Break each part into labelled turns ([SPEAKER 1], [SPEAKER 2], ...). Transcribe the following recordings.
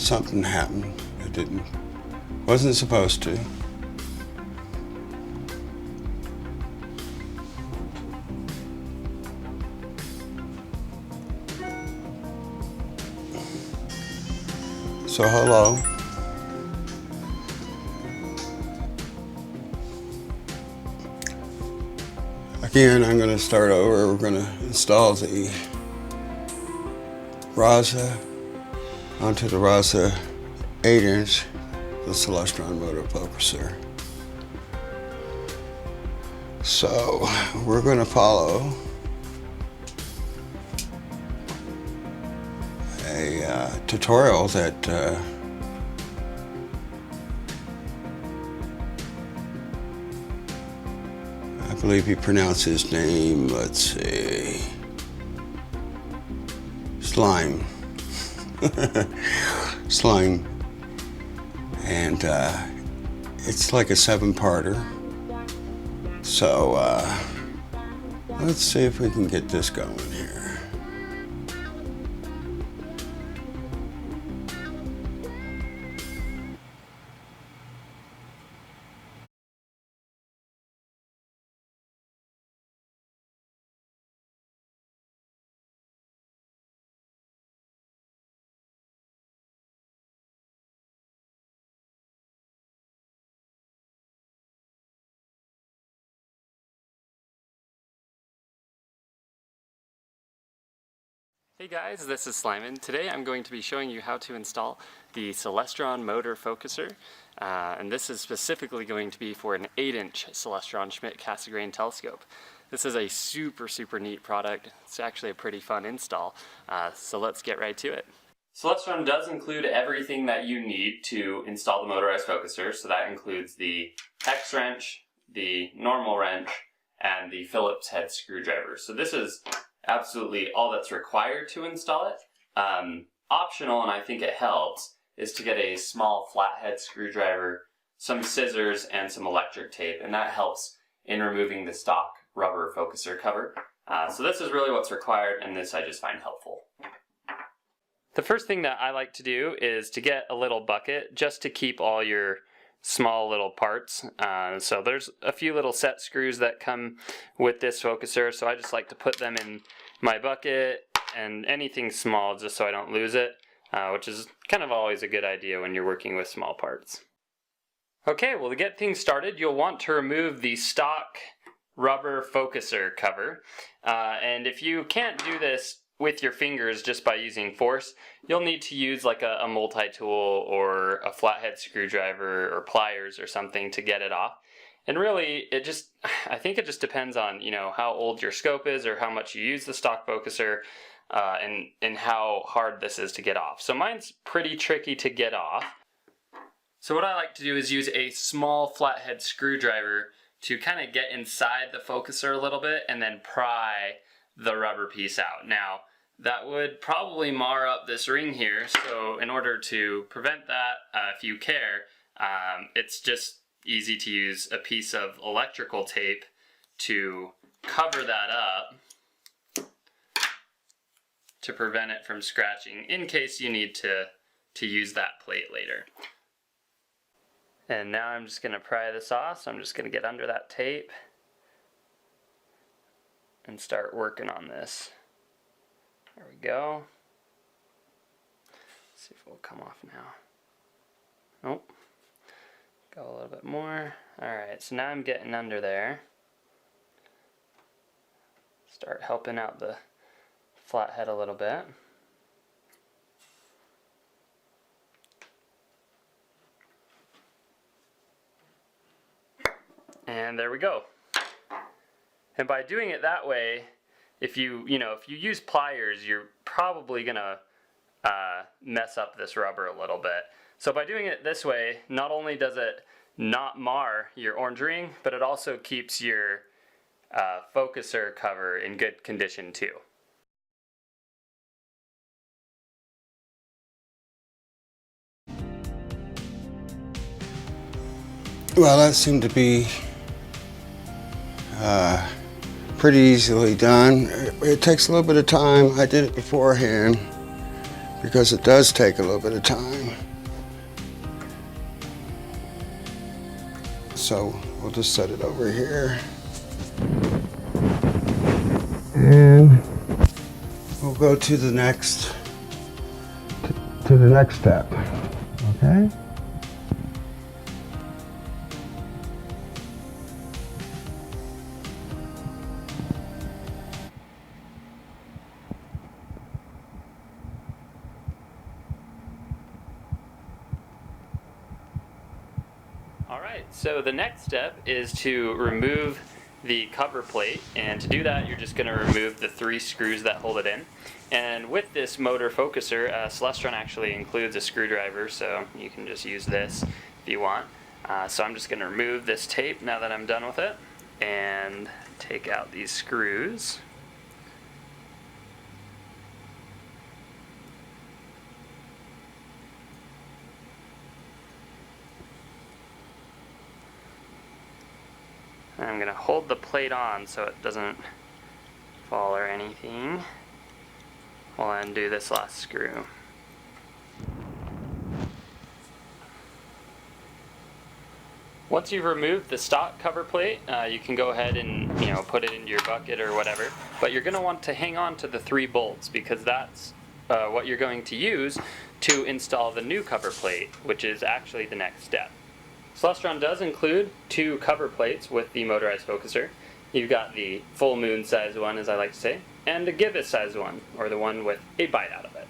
[SPEAKER 1] something happened. It wasn't supposed to. So hello. Again, I'm going to start over. We're going to install the RASA onto the RASA 8-inch, the Celestron motor focuser. So we're going to follow a tutorial that I believe he pronounced his name, let's see, Slymin. Slymin. And it's like a 7-parter. So let's see if we can get this going here.
[SPEAKER 2] Hey guys, this is Slymin. Today I'm going to be showing you how to install the Celestron motor focuser, and this is specifically going to be for an 8-inch Celestron Schmidt-Cassegrain telescope. This is a super neat product. It's actually a pretty fun install, so let's get right to it. Celestron does include everything that you need to install the motorized focuser, so that includes the X wrench, the normal wrench, and the Phillips head screwdriver. So this is absolutely all that's required to install it. Optional, and I think it helps, is to get a small flathead screwdriver, some scissors, and some electric tape, and that helps in removing the stock rubber focuser cover. So this is really what's required, and this I just find helpful. The first thing that I like to do is to get a little bucket just to keep all your small little parts. So there's a few little set screws that come with this focuser, so I just like to put them in my bucket and anything small just so I don't lose it, which is kind of always a good idea when you're working with small parts. Okay, well, to get things started, you'll want to remove the stock rubber focuser cover, and if you can't do this with your fingers just by using force, you'll need to use like a multi-tool or a flathead screwdriver or pliers or something to get it off. And really, I think it just depends on, you know, how old your scope is or how much you use the stock focuser, and how hard this is to get off. So mine's pretty tricky to get off. So what I like to do is use a small flathead screwdriver to kind of get inside the focuser a little bit and then pry the rubber piece out. Now, that would probably mar up this ring here, so in order to prevent that, if you care, it's just easy to use a piece of electrical tape to cover that up to prevent it from scratching in case you need to use that plate later. And now I'm just going to pry this off, so I'm just going to get under that tape and start working on this. There we go. Let's see if it will come off now. Nope. Go a little bit more. Alright, so now I'm getting under there. Start helping out the flathead a little bit. And there we go. And by doing it that way, if you use pliers, you're probably gonna mess up this rubber a little bit. So by doing it this way, not only does it not mar your orange ring, but it also keeps your focuser cover in good condition too.
[SPEAKER 1] Well, that seemed to be pretty easily done. It takes a little bit of time. I did it beforehand because it does take a little bit of time. So we'll just set it over here. And we'll go to the next step. Okay?
[SPEAKER 2] Alright, so the next step is to remove the cover plate, and to do that you're just going to remove the 3 screws that hold it in. And with this motor focuser, Celestron actually includes a screwdriver, so you can just use this if you want. So I'm just going to remove this tape now that I'm done with it, and take out these screws. I'm going to hold the plate on so it doesn't fall or anything while I undo this last screw. Once you've removed the stock cover plate, you can go ahead and put it into your bucket or whatever, but you're going to want to hang on to the 3 bolts because that's what you're going to use to install the new cover plate, which is actually the next step. Celestron does include 2 cover plates with the motorized focuser. You've got the full moon size one, as I like to say, and a gibbous size one, or the one with a bite out of it.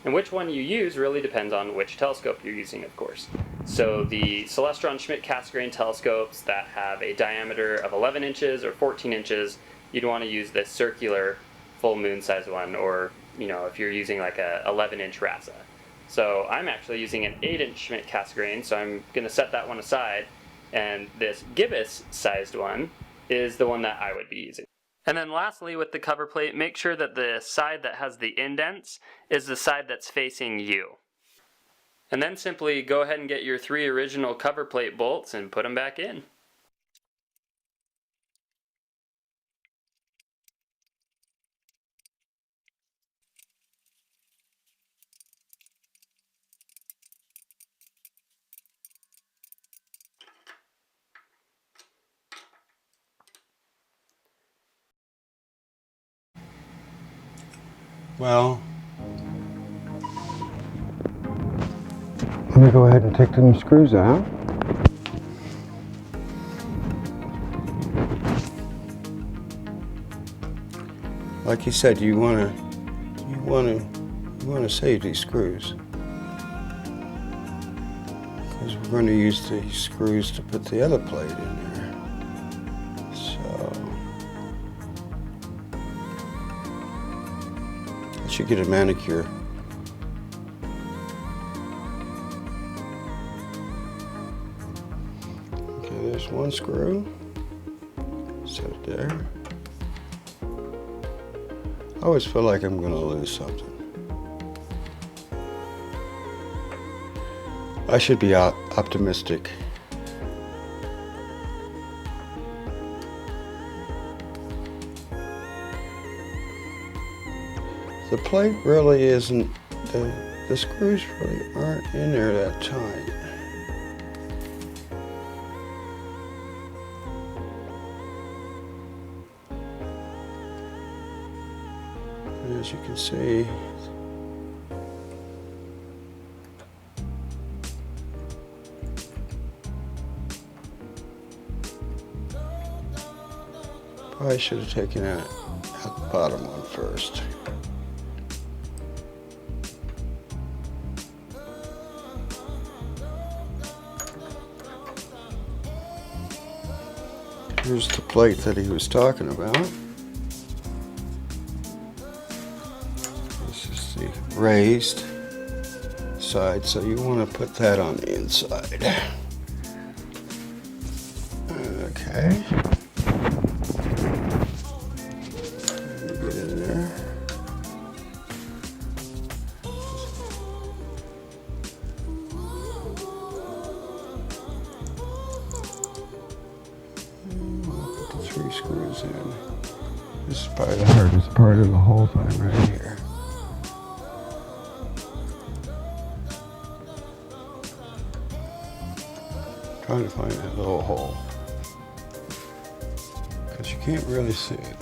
[SPEAKER 2] And which one you use really depends on which telescope you're using, of course. So the Celestron Schmidt-Cassegrain telescopes that have a diameter of 11 inches or 14 inches, you'd want to use this circular full moon size one, or if you're using like a 11-inch RASA. So I'm actually using an 8-inch Schmidt-Cassegrain, so I'm going to set that one aside, and this gibbous sized one is the one that I would be using. And then lastly, with the cover plate, make sure that the side that has the indents is the side that's facing you. And then simply go ahead and get your 3 original cover plate bolts and put them back in.
[SPEAKER 1] Well, let me go ahead and take them screws out. Like you said, you want to save these screws, because we're going to use these screws to put the other plate in there. So I should get a manicure. Okay, there's one screw. Set it there. I always feel like I'm going to lose something. I should be optimistic. The plate really isn't, the screws really aren't in there that tight. And as you can see, I should have taken out the bottom one first. Here's the plate that he was talking about. This is the raised side, so you want to put that on the inside. Okay. Get in there. Put the 3 screws in. This is probably the hardest part of the whole thing right here. Trying to find that little hole. Because you can't really see it.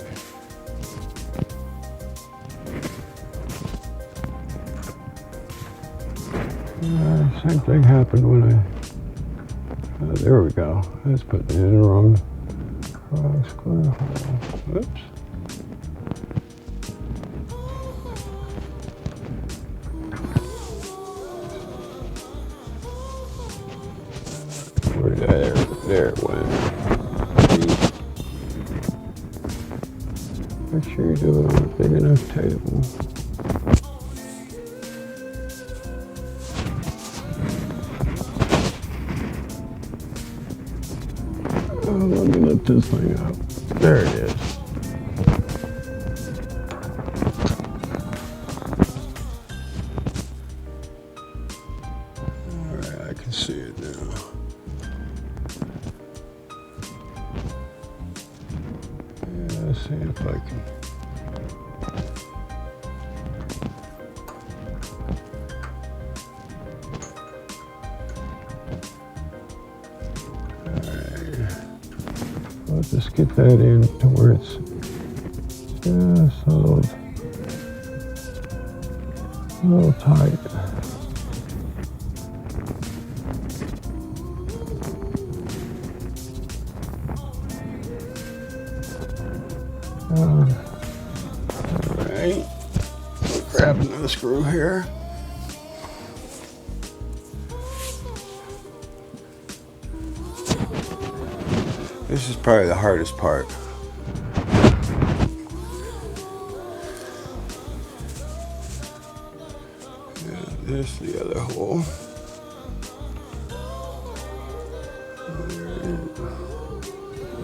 [SPEAKER 1] Same thing happened when I, there we go. I was putting it in the wrong square hole. Oops. There it went. Make sure you do a big enough table. Let me lift this thing up. There it is. Alright, I can see it now. Yeah, let's see if I can. I'll just get that in to where it's just a little tight. Alright, grab another screw here. This is probably the hardest part. Yeah, there's the other hole.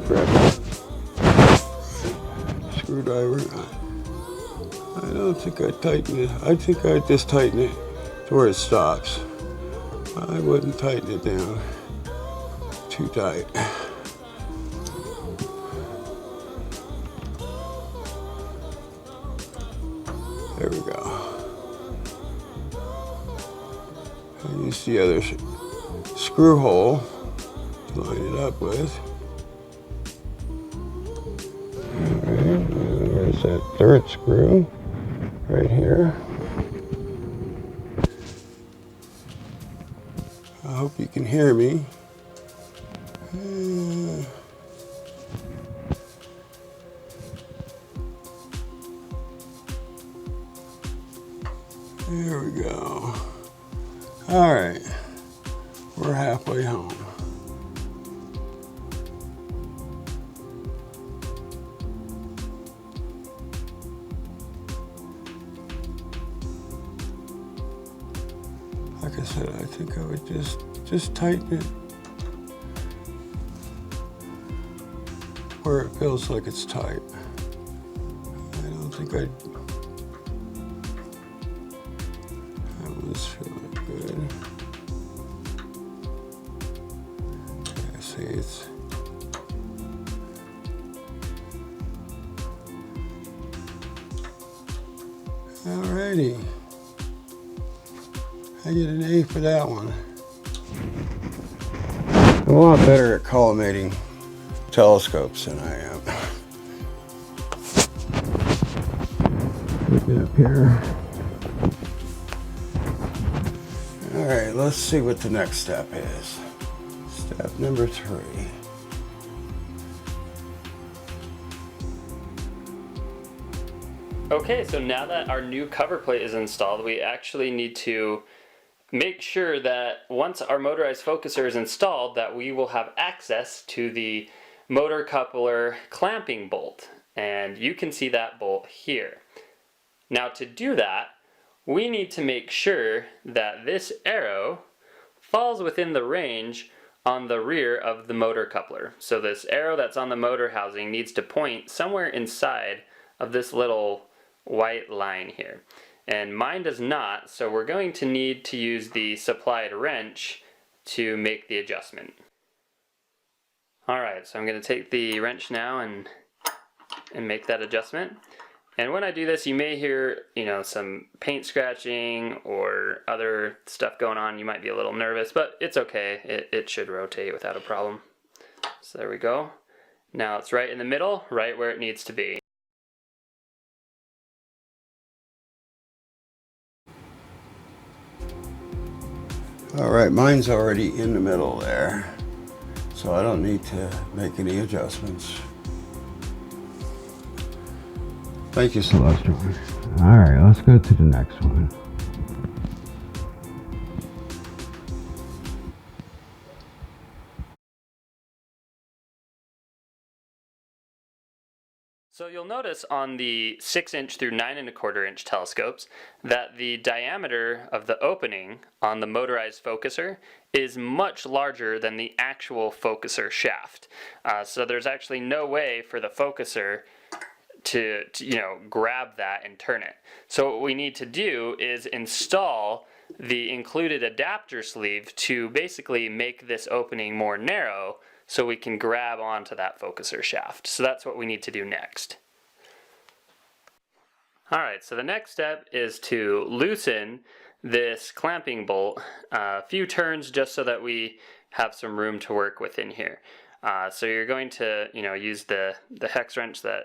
[SPEAKER 1] Grab it. Screwdriver. I don't think I tighten it. I think I just tighten it to where it stops. I wouldn't tighten it down too tight. There we go. I use the other screw hole to line it up with. Alright, there's that third screw right here. I hope you can hear me. There we go. All right, we're halfway home. Like I said, I think I would just tighten it where it feels like it's tight. I don't think I'd. This feels good. Yeah, see, it's. Alrighty. I get an A for that one. I'm a lot better at collimating telescopes than I am. Get up here. All right, let's see what the next step is. Step number 3.
[SPEAKER 2] Okay, so now that our new cover plate is installed, we actually need to make sure that once our motorized focuser is installed, that we will have access to the motor coupler clamping bolt. And you can see that bolt here. Now to do that, we need to make sure that this arrow falls within the range on the rear of the motor coupler. So this arrow that's on the motor housing needs to point somewhere inside of this little white line here. And mine does not, so we're going to need to use the supplied wrench to make the adjustment. Alright, so I'm going to take the wrench now and make that adjustment. And when I do this, you may hear, some paint scratching or other stuff going on. You might be a little nervous, but it's okay. It should rotate without a problem. So there we go. Now it's right in the middle, right where it needs to be.
[SPEAKER 1] All right, mine's already in the middle there, so I don't need to make any adjustments. Thank you, Celestron. All right, let's go to the next one.
[SPEAKER 2] So you'll notice on the 6" through 9¼ telescopes that the diameter of the opening on the motorized focuser is much larger than the actual focuser shaft. So there's actually no way for the focuser to grab that and turn it. So what we need to do is install the included adapter sleeve to basically make this opening more narrow so we can grab onto that focuser shaft. So that's what we need to do next. Alright, so the next step is to loosen this clamping bolt a few turns just so that we have some room to work with in here. So you're going to use the hex wrench that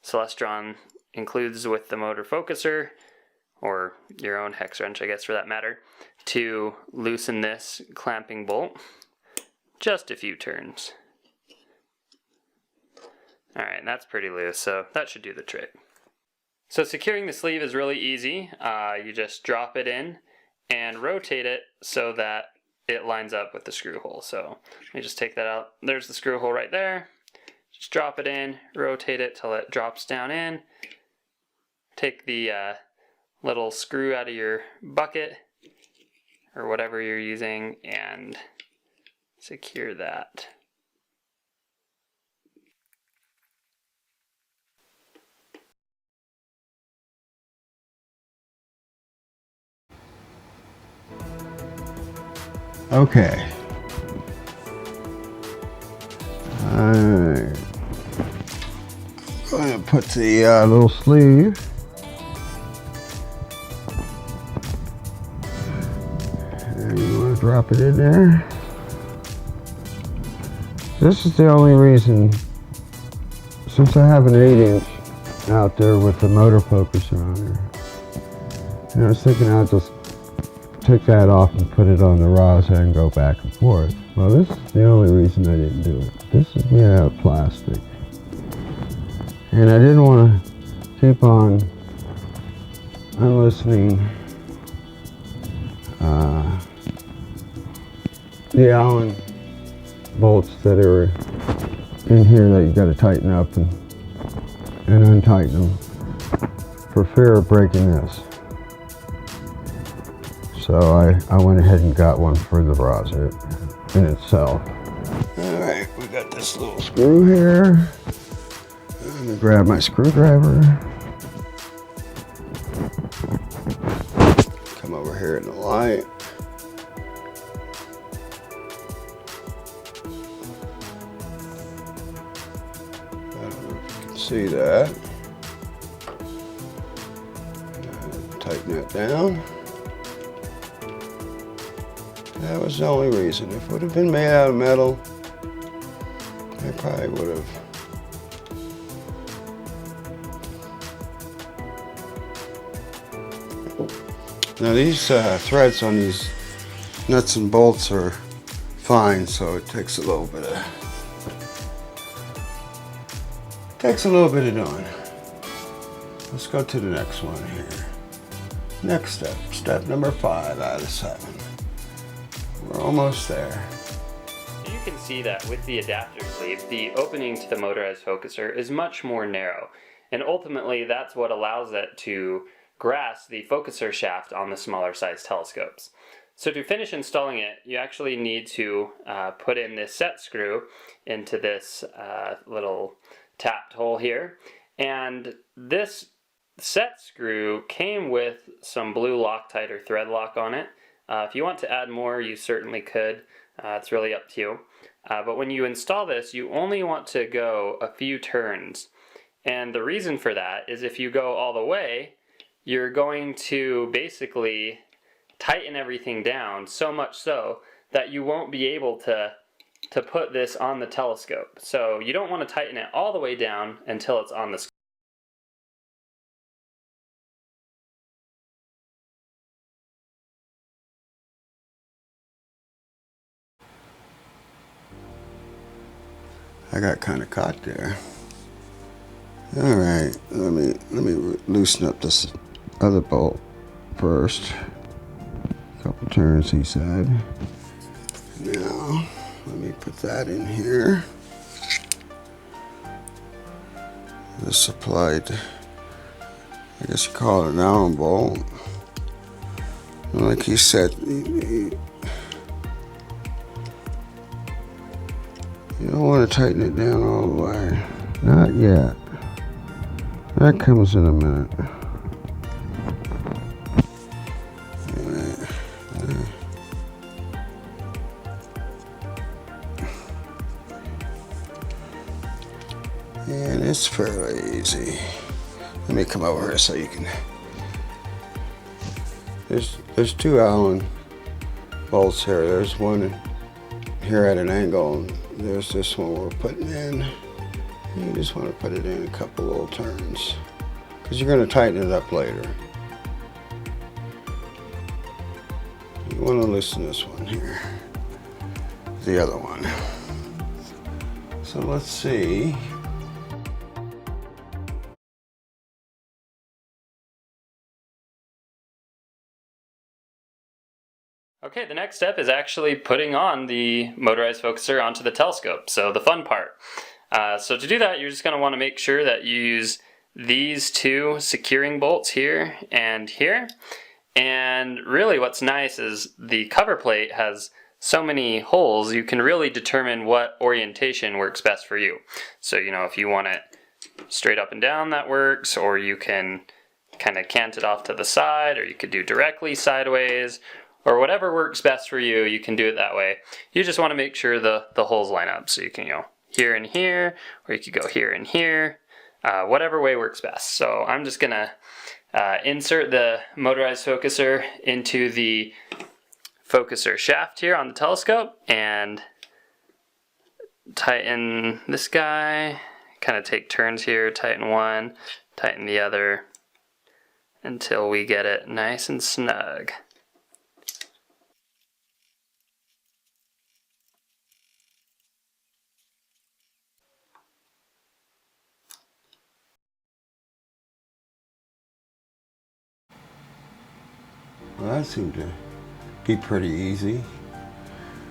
[SPEAKER 2] Celestron includes with the motor focuser, or your own hex wrench I guess for that matter, to loosen this clamping bolt. Just a few turns. Alright, and that's pretty loose, so that should do the trick. So securing the sleeve is really easy. You just drop it in and rotate it so that it lines up with the screw hole. So let me just take that out. There's the screw hole right there. Just drop it in, rotate it till it drops down in. Take the little screw out of your bucket or whatever you're using and secure that.
[SPEAKER 1] Okay. Alright. I'm going to put the little sleeve and you want to drop it in there. This is the only reason, since I have an 8" out there with the motor focuser on there, I was thinking I'll just take that off and put it on the RASA and go back and forth. Well, this is the only reason I didn't do it. This is made out of plastic. And I didn't want to keep on unloosening the Allen bolts that are in here that you got to tighten up and untighten them for fear of breaking this. So I went ahead and got one for the RASA in itself. Alright, we got this little screw here. Let me grab my screwdriver. Come over here in the light. I don't know if you can see that. Tighten that down. That was the only reason. If it would have been made out of metal, I probably would have. Now these threads on these nuts and bolts are fine, so it takes a little bit of doing. Let's go to the next one here. Next step, step number 5 out of 7. We're almost there.
[SPEAKER 2] You can see that with the adapter sleeve, the opening to the motorized focuser is much more narrow, and ultimately that's what allows it to grasp the focuser shaft on the smaller size telescopes. So to finish installing it, you actually need to put in this set screw into this little tapped hole here, and this set screw came with some blue Loctite or thread lock on it. If you want to add more, you certainly could. It's really up to you. But when you install this, you only want to go a few turns. And the reason for that is if you go all the way, you're going to basically tighten everything down so much so that you won't be able to put this on the telescope. So you don't want to tighten it all the way down until it's on the scope.
[SPEAKER 1] I got kind of caught there. All right, let me loosen up this other bolt first. A couple turns, he said. Now, let me put that in here. This supplied, I guess you call it an Allen bolt. Like he said, you don't want to tighten it down all the way. Not yet. That comes in a minute. And it's fairly easy. Let me come over here so you can. There's two Allen bolts here. There's one here at an angle, and there's this one we're putting in. You just want to put it in a couple little turns because you're going to tighten it up later. You want to loosen this one here, the other one. So let's see.
[SPEAKER 2] Okay, the next step is actually putting on the motorized focuser onto the telescope, so the fun part. So to do that, you're just going to want to make sure that you use these two securing bolts here and here. And really what's nice is the cover plate has so many holes, you can really determine what orientation works best for you. So, you know, if you want it straight up and down, that works, or you can kind of cant it off to the side, or you could do directly sideways, or whatever works best for you, you can do it that way. You just want to make sure the holes line up, so you can, you know, here and here, or you could go here and here, whatever way works best. So I'm just gonna insert the motorized focuser into the focuser shaft here on the telescope and tighten this guy, kind of take turns here, tighten one, tighten the other, until we get it nice and snug.
[SPEAKER 1] Well, that seemed to be pretty easy.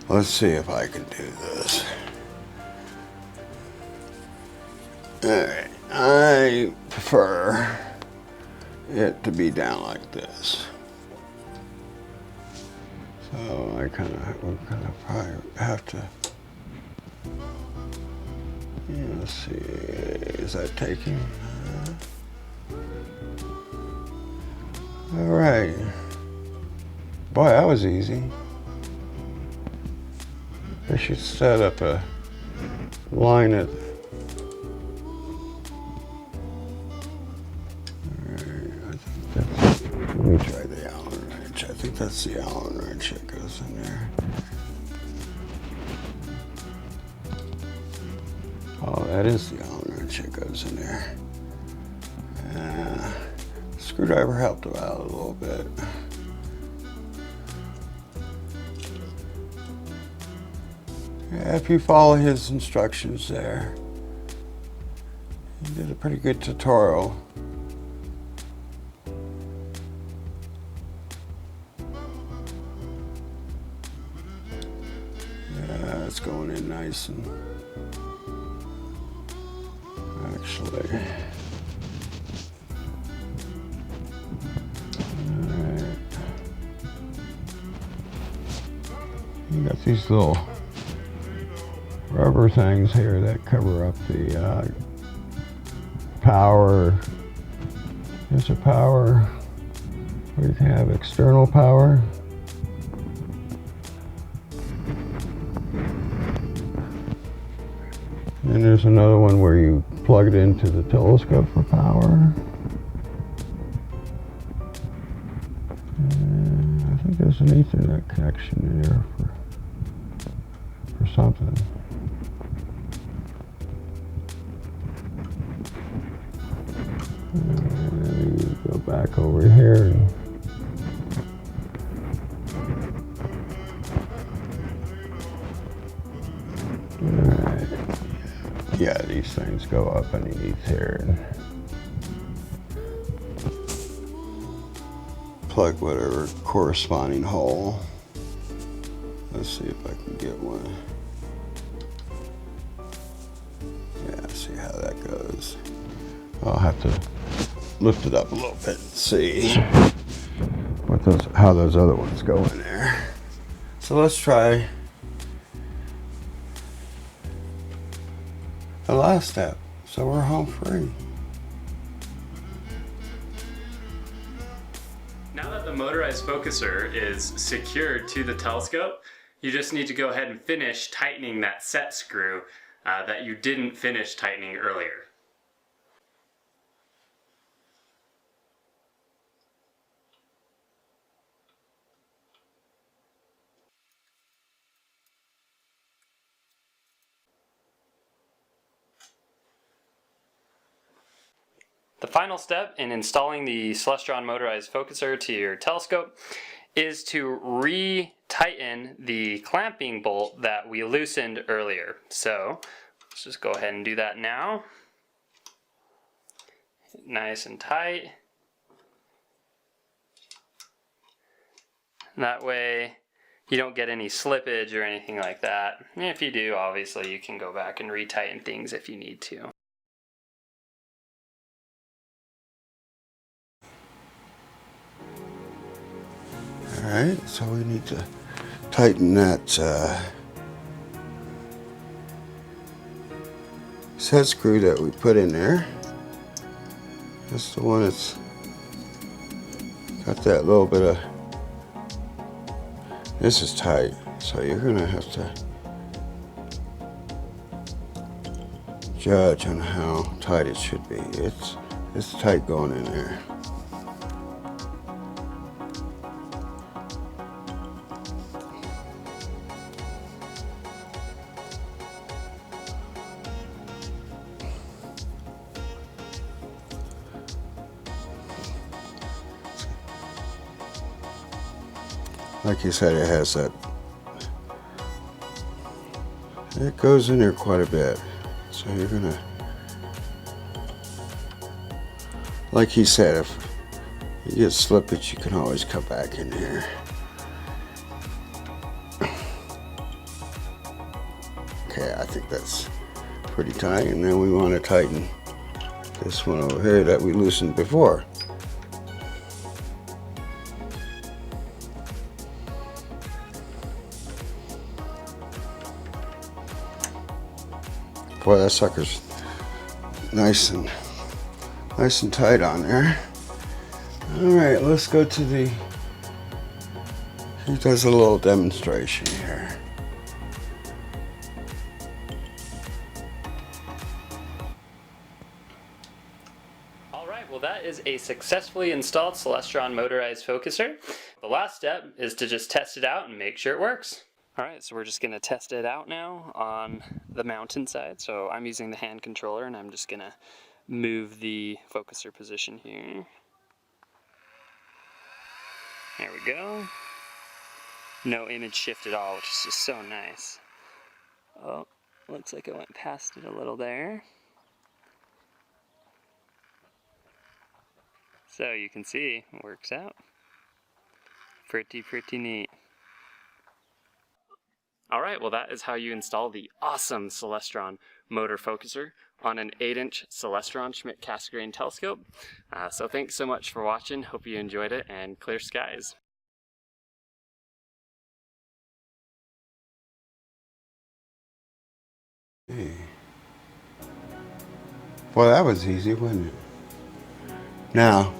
[SPEAKER 1] Let's see if I can do this. Alright, I prefer it to be down like this. So we're gonna probably have to, yeah, let's see, is that taking? Alright. Boy, that was easy. I should set up a line at. Let me try the Allen wrench. I think that's the Allen wrench that goes in there. Oh, that is the Allen wrench that goes in there. Screwdriver helped him out a little bit. Yeah, if you follow his instructions there, he did a pretty good tutorial. Yeah, it's going in nice and actually. Alright. You got these little rubber things here that cover up the power. There's a power where you can have external power. And there's another one where you plug it into the telescope for power. And I think there's an Ethernet connection in here for something. And then we go back over here and alright. Yeah, these things go up underneath here and plug whatever corresponding hole. Let's see if I can get one. Yeah, see how that goes. I'll have to lift it up a little bit and see how those other ones go in there. So let's try the last step. So we're home free.
[SPEAKER 2] Now that the motorized focuser is secured to the telescope, you just need to go ahead and finish tightening that set screw that you didn't finish tightening earlier. The final step in installing the Celestron motorized focuser to your telescope is to re-tighten the clamping bolt that we loosened earlier. So let's just go ahead and do that now. Nice and tight. That way you don't get any slippage or anything like that. And if you do, obviously you can go back and re-tighten things if you need to.
[SPEAKER 1] Alright, so we need to tighten that set screw that we put in there. That's the one that's got that little bit of, this is tight, so you're gonna have to judge on how tight it should be. It's tight going in there. Like you said, it has that, it goes in there quite a bit. So you're gonna, like he said, if you get slippage, you can always come back in here. Okay, I think that's pretty tight, and then we want to tighten this one over here that we loosened before. Boy, that sucker's nice and tight on there. All right, let's go to the, he does a little demonstration here.
[SPEAKER 2] All right, well that is a successfully installed Celestron motorized focuser. The last step is to just test it out and make sure it works. Alright, so we're just going to test it out now on the mountain side. So I'm using the hand controller and I'm just going to move the focuser position here. There we go. No image shift at all, which is just so nice. Oh, looks like I went past it a little there. So you can see, it works out. Pretty neat. Alright, well that is how you install the awesome Celestron motor focuser on an 8-inch Celestron Schmidt-Cassegrain telescope. So thanks so much for watching, hope you enjoyed it, and clear skies.
[SPEAKER 1] Hey. Well, that was easy, wasn't it? Now,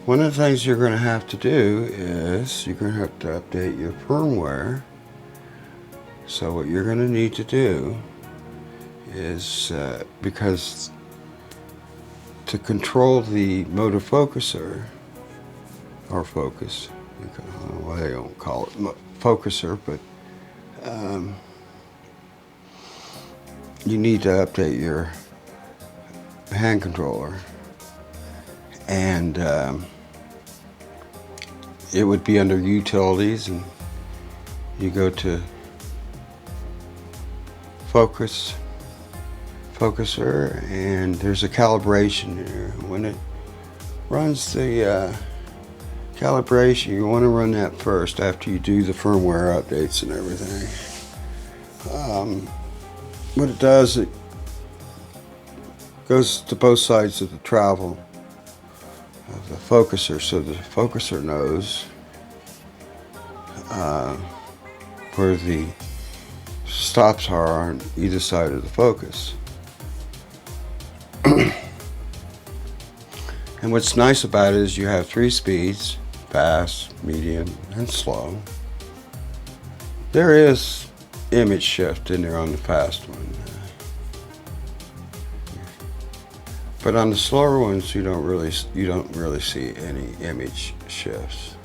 [SPEAKER 1] one of the things you're going to have to do is you're going to have to update your firmware. So what you're going to need to do is, because to control the motor focuser, or focus, I don't know why they don't call it focuser, but you need to update your hand controller, and it would be under utilities, and you go to focuser, and there's a calibration there. When it runs the calibration, you want to run that first after you do the firmware updates and everything. What it does, it goes to both sides of the travel of the focuser, so the focuser knows where the stops are on either side of the focus. And what's nice about it is you have 3 speeds: fast, medium, and slow. There is image shift in there on the fast one, but on the slower ones you don't really see any image shifts.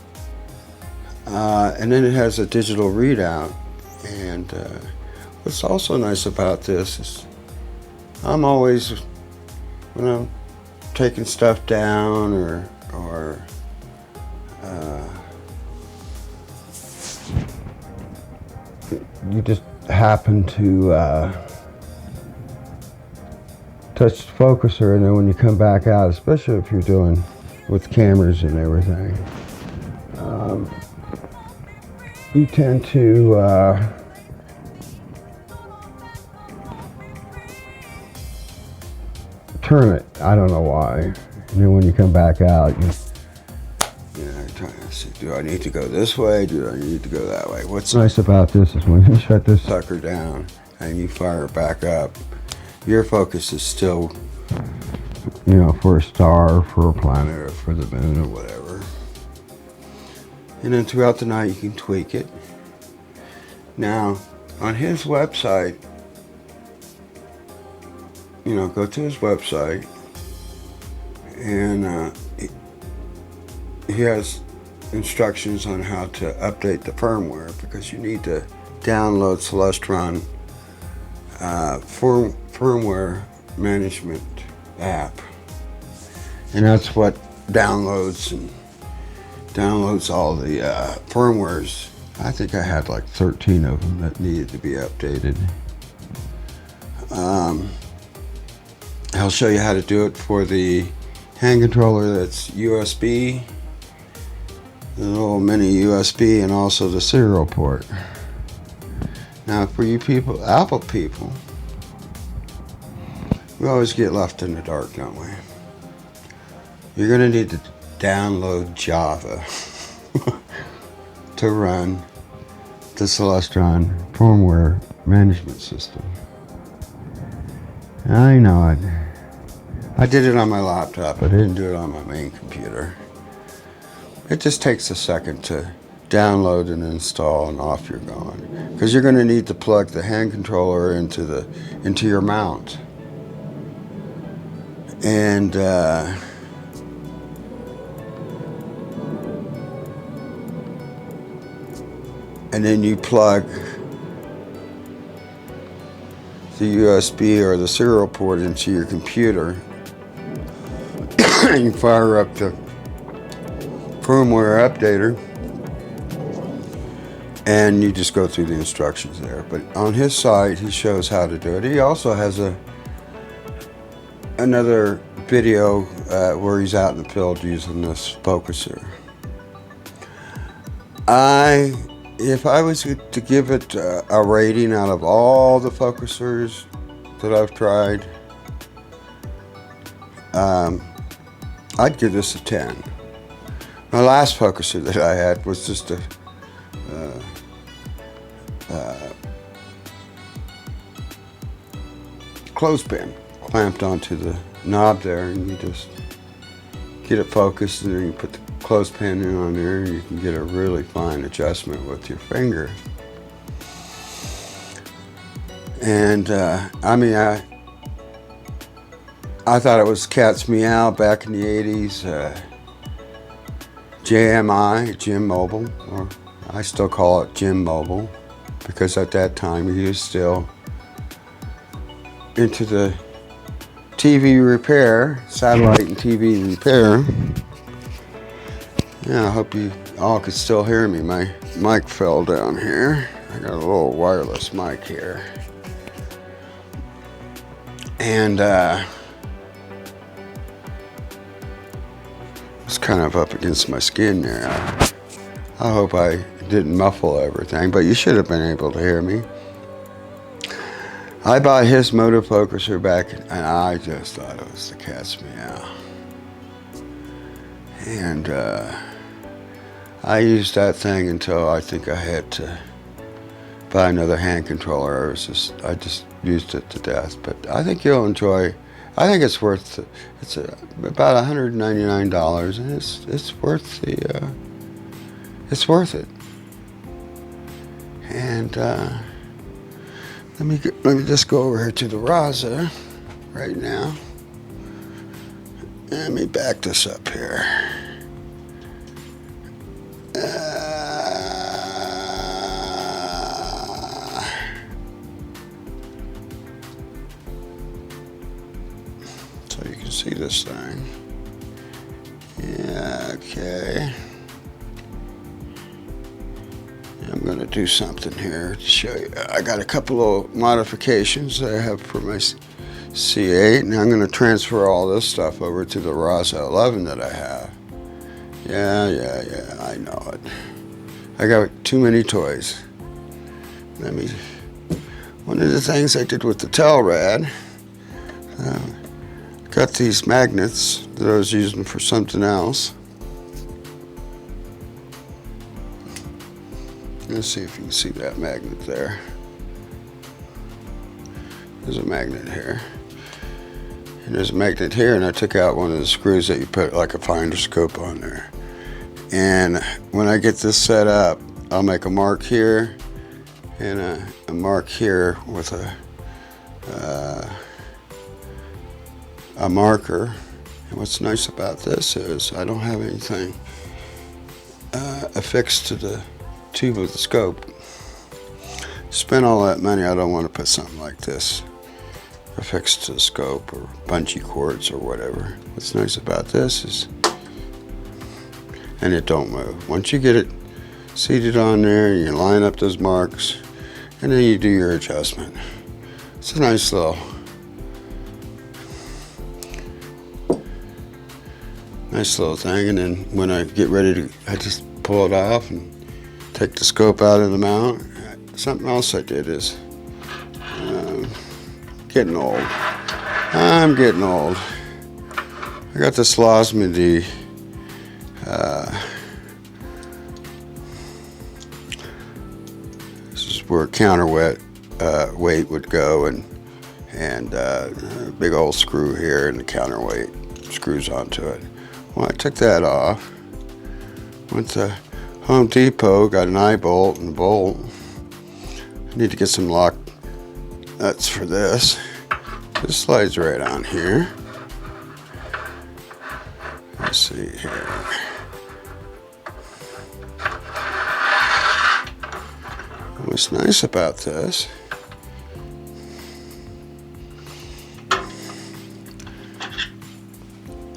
[SPEAKER 1] And then it has a digital readout. And what's also nice about this is I'm always, when I'm taking stuff down or you just happen to touch the focuser, and then when you come back out, especially if you're doing with cameras and everything, you tend to turn it. I don't know why. And then when you come back out, you're trying to see, do I need to go this way? Do I need to go that way? What's nice about this is when you shut this sucker down and you fire it back up, your focus is still, for a star, for a planet, or for the moon, or whatever. And then throughout the night you can tweak it. Now, on his website, go to his website, and he has instructions on how to update the firmware, because you need to download Celestron firmware management app, and that's what downloads all the firmwares. I think I had like 13 of them that needed to be updated. I'll show you how to do it for the hand controller that's USB, the little mini USB, and also the serial port. Now, for you people, Apple people, we always get left in the dark, don't we? You're going to need to download Java to run the Celestron firmware management system. I know it. I did it on my laptop. I didn't do it on my main computer. It just takes a second to download and install, and off you're going. Because you're going to need to plug the hand controller into your mount. And then you plug the USB or the serial port into your computer, and you fire up the firmware updater, and you just go through the instructions there. But on his site, he shows how to do it. He also has another video where he's out in the field using this focuser. If I was to give it a rating out of all the focusers that I've tried, I'd give this a 10. My last focuser that I had was just a clothespin clamped onto the knob there, and you just get it focused, and then you put the clothespin in on there, and you can get a really fine adjustment with your finger. And I thought it was Cat's Meow back in the 80s. JMI, Jim Mobile, or I still call it Jim Mobile, because at that time he was still into the TV repair, satellite and TV repair. Yeah, I hope you all could still hear me. My mic fell down here. I got a little wireless mic here. And it's kind of up against my skin there. I hope I didn't muffle everything, but you should have been able to hear me. I bought his motor focuser back, and I just thought it was the Cat's Meow. And I used that thing until I think I had to buy another hand controller. I just used it to death. But I think you'll enjoy. I think it's worth. It's about $199, and it's worth the. It's worth it. And let me just go over here to the RASA right now. Let me back this up here. So you can see this thing. Yeah, okay. I'm going to do something here to show you. I got a couple of modifications that I have for my C8, and I'm going to transfer all this stuff over to the RASA 11 that I have. Yeah, I know it. I got too many toys. One of the things I did with the Telrad, got these magnets that I was using for something else. Let's see if you can see that magnet there. There's a magnet here. And there's a magnet here, and I took out one of the screws that you put like a finder scope on there. And when I get this set up, I'll make a mark here and a mark here with a marker. And what's nice about this is I don't have anything affixed to the tube of the scope. Spend all that money, I don't want to put something like this affixed to the scope or bungee cords or whatever. What's nice about this is, and it don't move. Once you get it seated on there, you line up those marks, and then you do your adjustment. It's a nice little thing. And then when I get ready to, I just pull it off and take the scope out of the mount. Something else I did is getting old. I'm getting old. I got this Slymin this is where counterweight weight would go, and a big old screw here, and the counterweight screws onto it. Well, I took that off. Went to Home Depot, got an eye bolt and a bolt. I need to get some lock nuts for this. This slides right on here. Let's see here. What's nice about this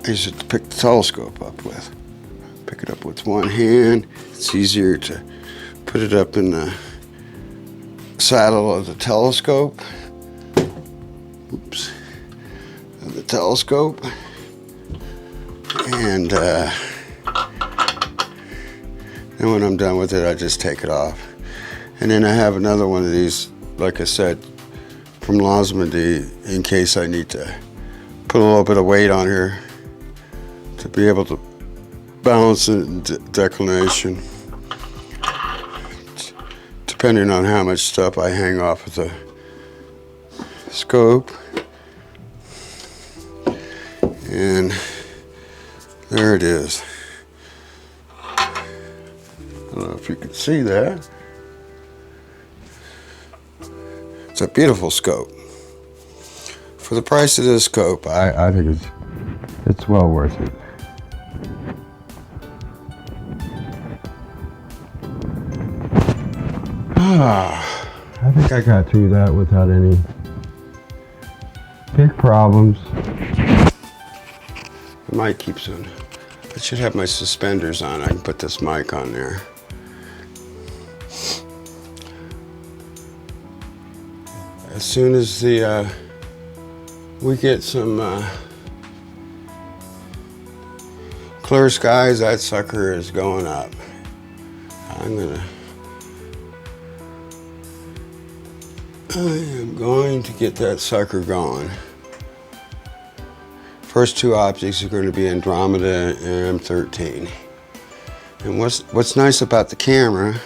[SPEAKER 1] is to pick the telescope up with. Pick it up with one hand. It's easier to put it up in the saddle of the telescope. Oops. Of the telescope. And then when I'm done with it, I just take it off. And then I have another one of these, like I said, from Slymin, in case I need to put a little bit of weight on here to be able to balance it in declination, depending on how much stuff I hang off of the scope. And there it is. I don't know if you can see that. It's a beautiful scope. For For the price of this scope, I think it's well worth it. I think I got through that without any big problems. The mic keeps on. I should have my suspenders on. I can put this mic on there. As soon as we get some clear skies, that sucker is going up. I am going to get that sucker going. First two objects are going to be Andromeda and M13. And what's nice about the camera,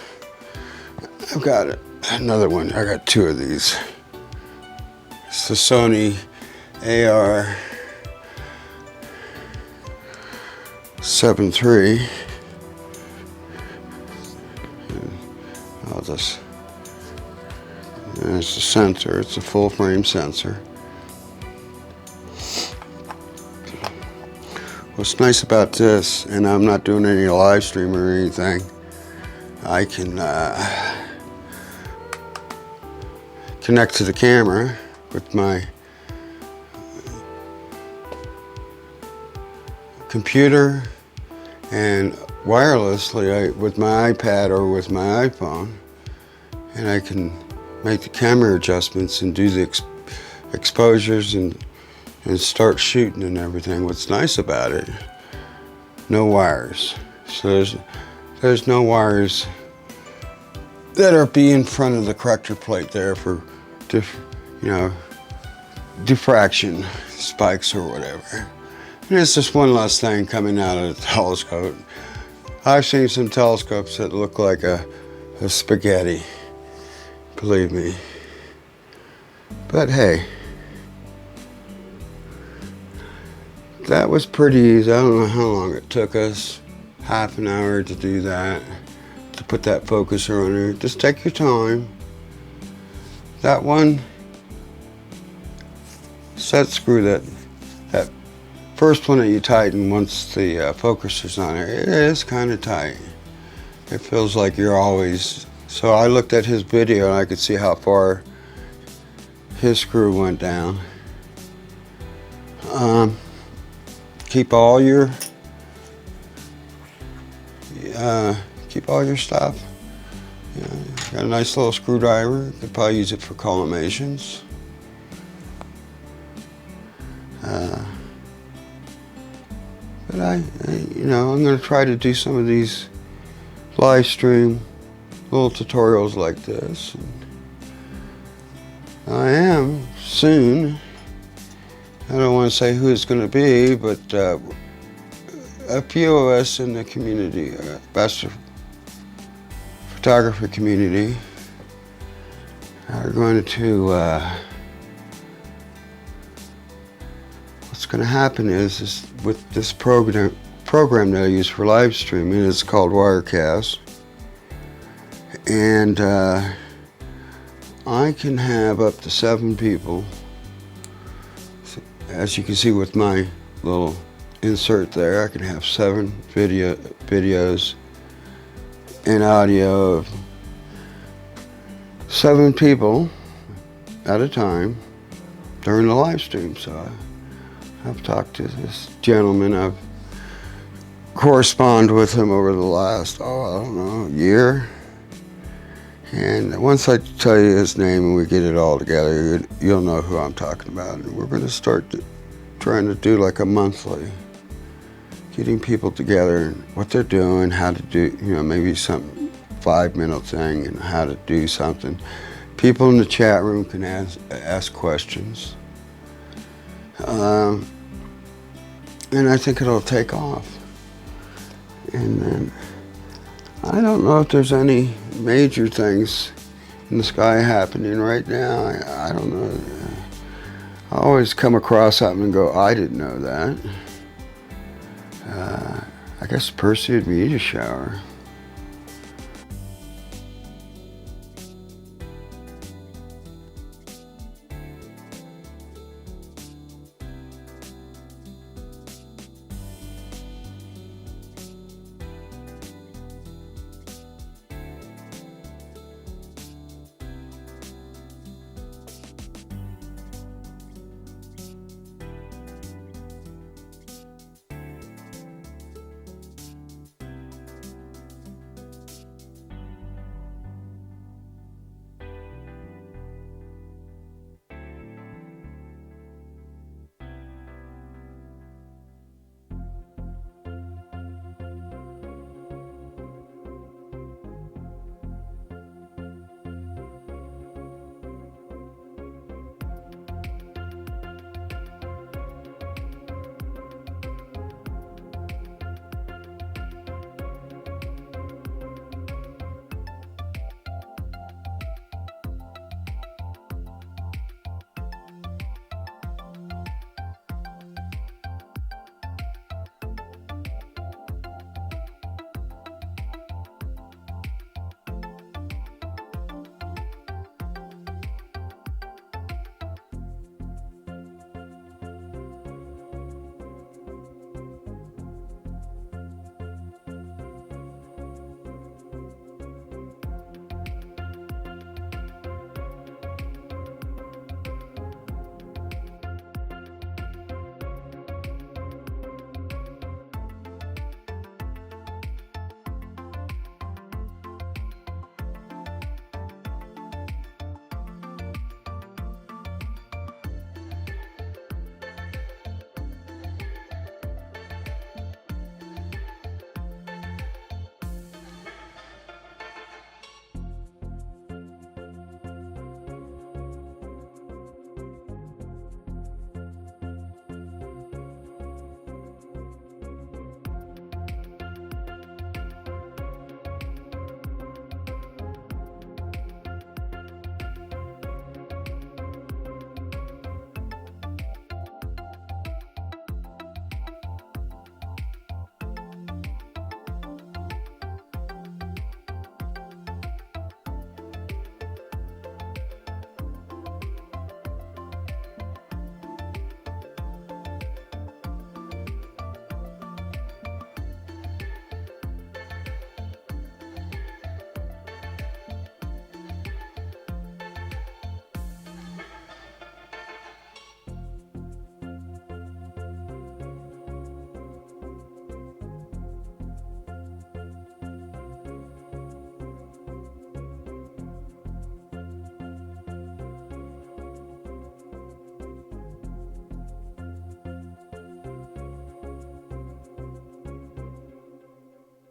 [SPEAKER 1] I've got another one. I got two of these. It's the Sony AR-7 III. I'll just, there's the sensor. It's a full frame sensor. What's nice about this, and I'm not doing any live stream or anything, I can connect to the camera with my computer and wirelessly with my iPad or with my iPhone, and I can make the camera adjustments and do the exposures and start shooting and everything. What's nice about it, no wires. So there's no wires that are in front of the corrector plate there for diffraction spikes or whatever. And it's just one less thing coming out of the telescope. I've seen some telescopes that look like a spaghetti, believe me. But hey, that was pretty easy. I don't know how long it took us. Half an hour to do that, to put that focuser on there. Just take your time. That one set screw, that first one that you tighten once the focuser's on there, it is kind of tight. It feels like you're always, so I looked at his video and I could see how far his screw went down. Keep all your stuff. Got a nice little screwdriver. You could probably use it for collimations. But I'm going to try to do some of these live stream little tutorials like this. And I am soon. I don't want to say who it's going to be, but a few of us in the community, photography community, are going to, what's going to happen is with this program that I use for live streaming, it's called Wirecast, and I can have up to 7 people. As you can see with my little insert there, I can have 7 videos and audio of 7 people at a time during the live stream. So I've talked to this gentleman. I've corresponded with him over the last, I don't know, year. And once I tell you his name and we get it all together, you'll know who I'm talking about. And we're going to start trying to do like a monthly, getting people together and what they're doing, how to do, maybe some 5-minute thing and how to do something. People in the chat room can ask questions. And I think it'll take off. And then I don't know if there's any major things in the sky happening right now. I don't know. I always come across something and go, I didn't know that. I guess Perseid meteor shower.